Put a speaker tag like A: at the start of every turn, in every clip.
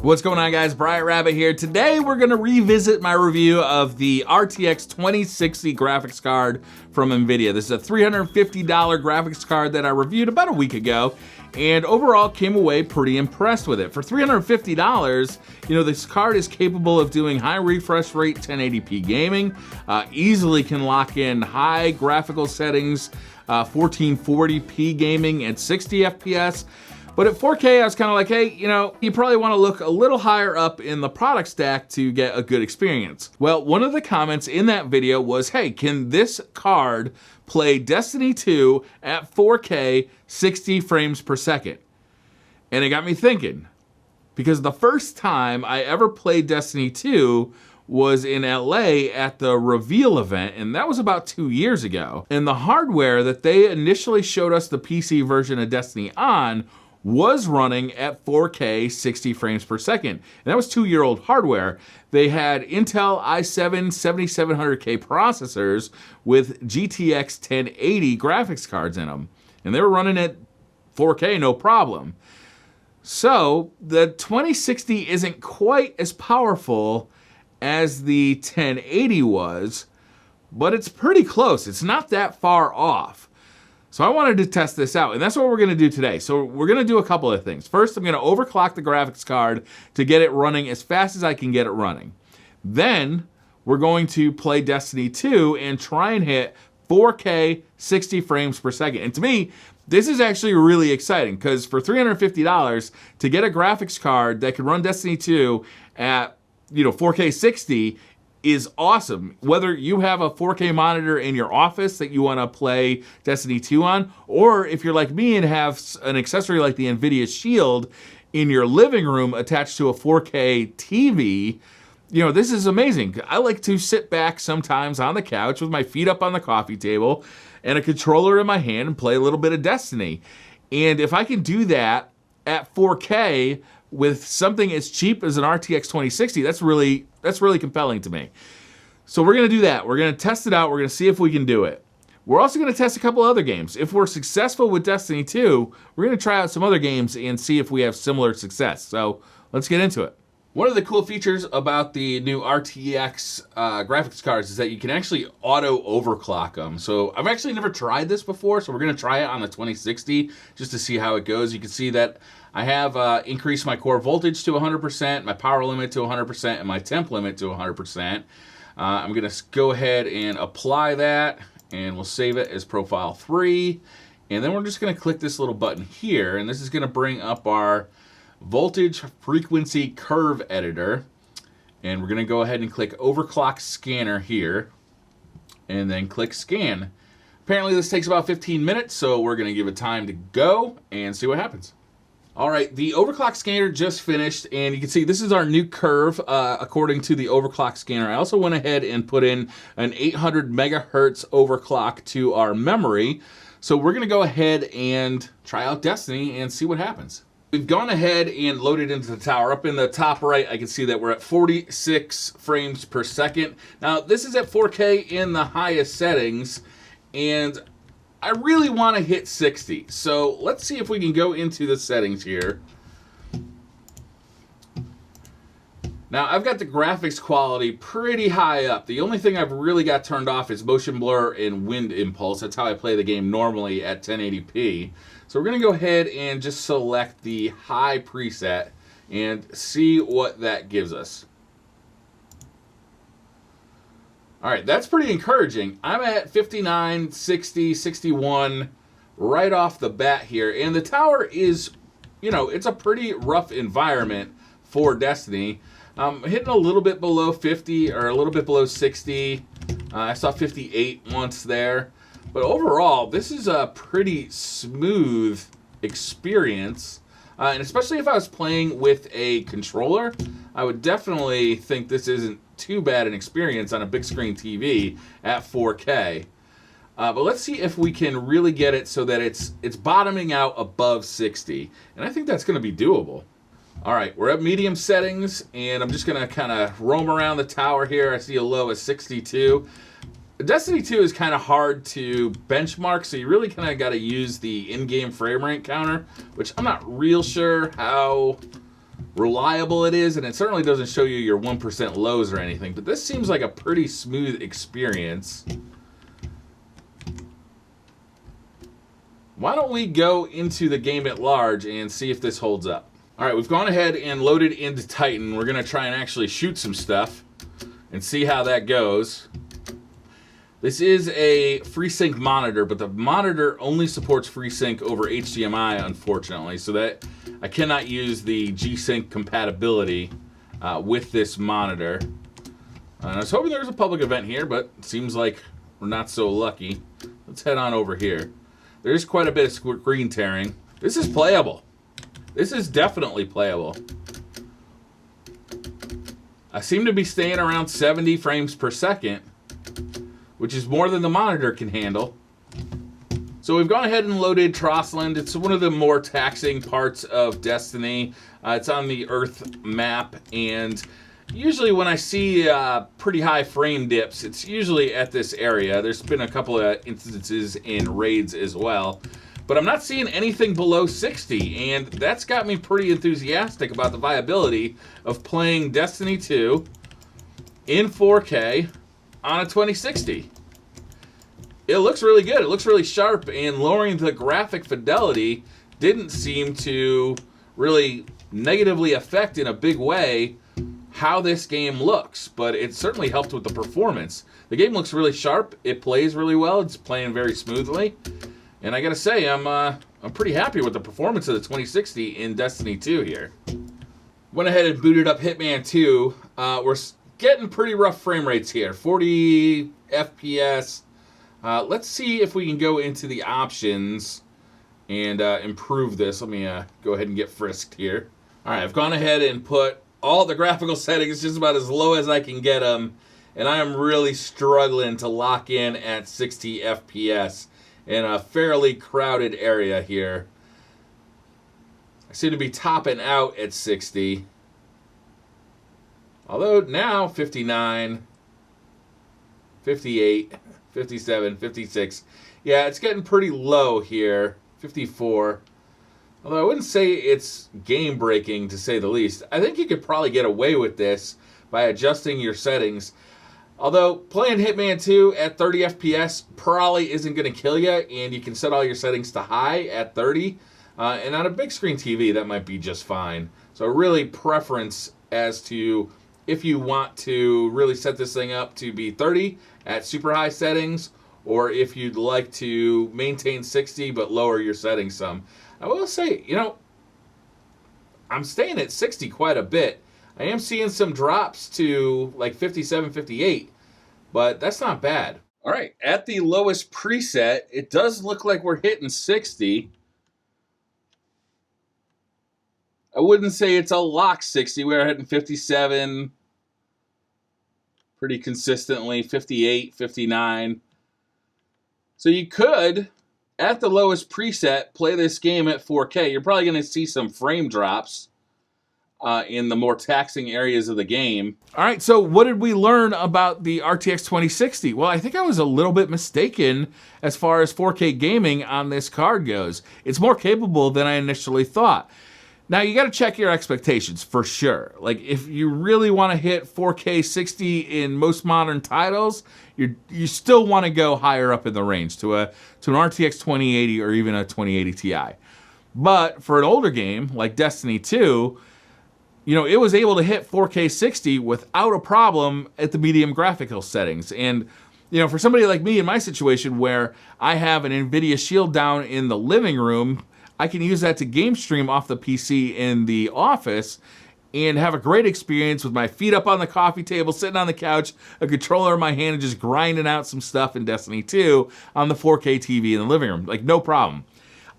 A: What's going on, guys? Briar Rabbit here. Today we're going to revisit my review of the RTX 2060 graphics card from NVIDIA. This is a $350 graphics card that I reviewed about a week ago, and overall came away pretty impressed with it. For $350, you know, this card is capable of doing high refresh rate 1080p gaming, easily can lock in high graphical settings, 1440p gaming at 60 FPS. But at 4K, I was kind of like, hey, you know, you probably want to look a little higher up in the product stack to get a good experience. Well, one of the comments in that video was, hey, can this card play Destiny 2 at 4K 60 frames per second? And it got me thinking, because the first time I ever played Destiny 2 was in LA at the reveal event, and that was about 2 years ago. And the hardware that they initially showed us the PC version of Destiny on was running at 4K 60 frames per second. And that was 2-year-old hardware. They had Intel i7 7700K processors with GTX 1080 graphics cards in them. And they were running at 4K, no problem. So the 2060 isn't quite as powerful as the 1080 was, but it's pretty close. It's not that far off. So I wanted to test this out, and that's what we're gonna do today. So we're gonna do a couple of things. First, I'm gonna overclock the graphics card to get it running as fast as I can get it running. Then, we're going to play Destiny 2 and try and hit 4K 60 frames per second. And to me, this is actually really exciting, because for $350, to get a graphics card that can run Destiny 2 at 4K 60 is awesome. Whether you have a 4K monitor in your office that you want to play Destiny 2 on, or if you're like me and have an accessory like the NVIDIA Shield in your living room attached to a 4K TV, this is amazing. I like to sit back sometimes on the couch with my feet up on the coffee table and a controller in my hand and play a little bit of Destiny. And if I can do that at 4K with something as cheap as an RTX 2060, that's really compelling to me. So we're gonna do that. We're gonna test it out. We're gonna see if we can do it. We're also gonna test a couple other games. If we're successful with Destiny 2, we're gonna try out some other games and see if we have similar success. So let's get into it. One of the cool features about the new RTX graphics cards is that you can actually auto overclock them. So I've actually never tried this before, so we're gonna try it on the 2060 just to see how it goes. You can see that I have increased my core voltage to 100%, my power limit to 100%, and my temp limit to 100%. I'm gonna go ahead and apply that, and we'll save it as profile 3. And then we're just gonna click this little button here, and this is gonna bring up our voltage frequency curve editor. And we're gonna go ahead and click overclock scanner here, and then click scan. Apparently this takes about 15 minutes, so we're gonna give it time to go and see what happens. All right, the overclock scanner just finished, and you can see this is our new curve according to the overclock scanner. I also went ahead and put in an 800 megahertz overclock to our memory. So we're gonna go ahead and try out Destiny and see what happens. We've gone ahead and loaded into the tower. Up in the top right, I can see that we're at 46 frames per second. Now, this is at 4K in the highest settings, and I really want to hit 60. So let's see if we can go into the settings here. Now, I've got the graphics quality pretty high up. The only thing I've really got turned off is motion blur and wind impulse. That's how I play the game normally at 1080p. So we're going to go ahead and just select the high preset and see what that gives us. All right, that's pretty encouraging. I'm at 59, 60, 61 right off the bat here. And the tower is, it's a pretty rough environment for Destiny. Hitting a little bit below 50 or a little bit below 60. I saw 58 once there. But overall, this is a pretty smooth experience. And especially if I was playing with a controller, I would definitely think this isn't too bad an experience on a big screen TV at 4K. But let's see if we can really get it so that it's bottoming out above 60. And I think that's going to be doable. All right, we're at medium settings, and I'm just going to kind of roam around the tower here. I see a low of 62. Destiny 2 is kind of hard to benchmark, so you really kind of got to use the in-game frame rate counter, which I'm not real sure how reliable it is, and it certainly doesn't show you your 1% lows or anything, but this seems like a pretty smooth experience. Why don't we go into the game at large and see if this holds up. All right, we've gone ahead and loaded into Titan. We're gonna try and actually shoot some stuff and see how that goes. This is a FreeSync monitor, but the monitor only supports FreeSync over HDMI, unfortunately, so that I cannot use the G-Sync compatibility with this monitor. And I was hoping there was a public event here, but it seems like we're not so lucky. Let's head on over here. There's quite a bit of screen tearing. This is playable. This is definitely playable. I seem to be staying around 70 frames per second, which is more than the monitor can handle. So we've gone ahead and loaded Trossland. It's one of the more taxing parts of Destiny. It's on the Earth map, and usually when I see pretty high frame dips, it's usually at this area. There's been a couple of instances in raids as well, but I'm not seeing anything below 60, and that's got me pretty enthusiastic about the viability of playing Destiny 2 in 4K on a 2060. It looks really good. It looks really sharp, and lowering the graphic fidelity didn't seem to really negatively affect in a big way how this game looks, but it certainly helped with the performance. The game looks really sharp. It plays really well. It's playing very smoothly, and I gotta say, I'm pretty happy with the performance of the 2060 in Destiny 2 here. Went ahead and booted up Hitman 2. We're getting pretty rough frame rates here, 40 FPS. Let's see if we can go into the options and improve this. Let me go ahead and get frisked here. All right, I've gone ahead and put all the graphical settings just about as low as I can get them, and I am really struggling to lock in at 60 FPS in a fairly crowded area here. I seem to be topping out at 60. Although now 59, 58, 57, 56. Yeah, it's getting pretty low here. 54. Although I wouldn't say it's game-breaking, to say the least. I think you could probably get away with this by adjusting your settings. Although playing Hitman 2 at 30 FPS probably isn't going to kill you, and you can set all your settings to high at 30. And on a big screen TV, that might be just fine. So really preference as to if you want to really set this thing up to be 30 at super high settings, or if you'd like to maintain 60 but lower your settings some. I will say, you know, I'm staying at 60 quite a bit. I am seeing some drops to like 57, 58, but that's not bad. All right, at the lowest preset, it does look like we're hitting 60. I wouldn't say it's a lock 60. We're hitting 57 pretty consistently, 58, 59. So you could, at the lowest preset, play this game at 4K. You're probably going to see some frame drops in the more taxing areas of the game. All right, so what did we learn about the RTX 2060? Well, I think I was a little bit mistaken as far as 4K gaming on this card goes. It's more capable than I initially thought. Now, you got to check your expectations for sure. Like, if you really want to hit 4K 60 in most modern titles, you still want to go higher up in the range to an RTX 2080 or even a 2080 Ti. But for an older game like Destiny 2, you know, it was able to hit 4K 60 without a problem at the medium graphical settings. And, you know, for somebody like me in my situation where I have an NVIDIA Shield down in the living room, I can use that to game stream off the PC in the office and have a great experience with my feet up on the coffee table, sitting on the couch, a controller in my hand, and just grinding out some stuff in Destiny 2 on the 4K TV in the living room. Like, no problem.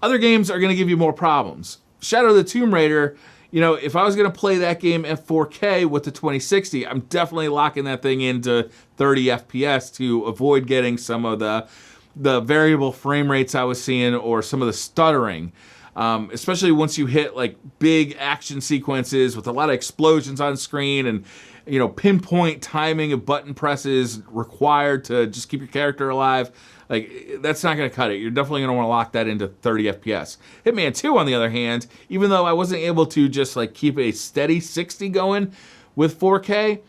A: Other games are going to give you more problems. Shadow of the Tomb Raider, you know, if I was going to play that game at 4K with the 2060, I'm definitely locking that thing into 30 FPS to avoid getting some of the variable frame rates I was seeing or some of the stuttering. Especially once you hit like big action sequences with a lot of explosions on screen and, you know, pinpoint timing of button presses required to just keep your character alive. Like, that's not gonna cut it. You're definitely gonna wanna lock that into 30 FPS. Hitman 2, on the other hand, even though I wasn't able to just like keep a steady 60 going with 4K,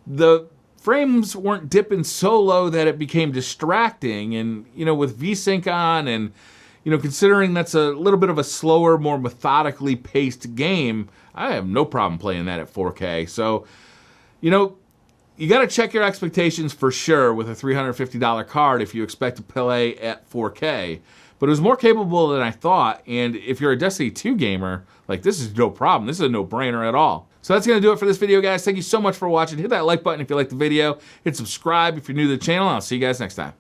A: the frames weren't dipping so low that it became distracting. And, you know, with VSync on and, you know, considering that's a little bit of a slower, more methodically paced game, I have no problem playing that at 4K. So, you know, you got to check your expectations for sure with a $350 card if you expect to play at 4K. But it was more capable than I thought, and if you're a Destiny 2 gamer, like, this is no problem. This is a no-brainer at all. So that's going to do it for this video, guys. Thank you so much for watching. Hit that like button if you liked the video. Hit subscribe if you're new to the channel, and I'll see you guys next time.